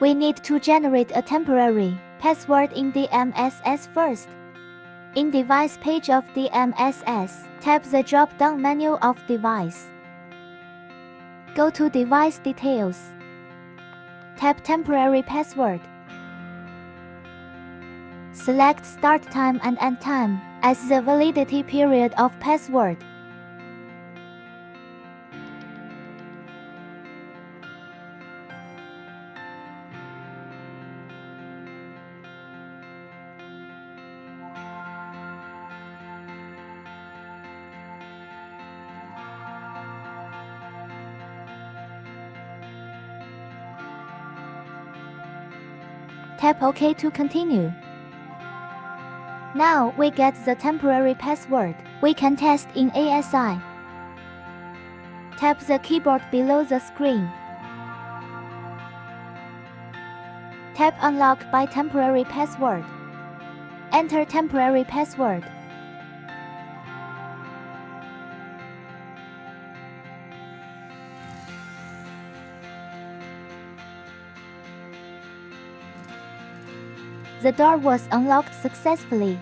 We need to generate a temporary password in the DMSS first. In Device page of the DMSS, tap the drop-down menu of Device. Go to Device Details. Tap Temporary Password. Select Start Time and End Time as the validity period of password. Tap OK to continue. Now we get the temporary password. We can test in ASI. Tap the keyboard below the screen. Tap Unlock by temporary password. Enter temporary password. The door was unlocked successfully.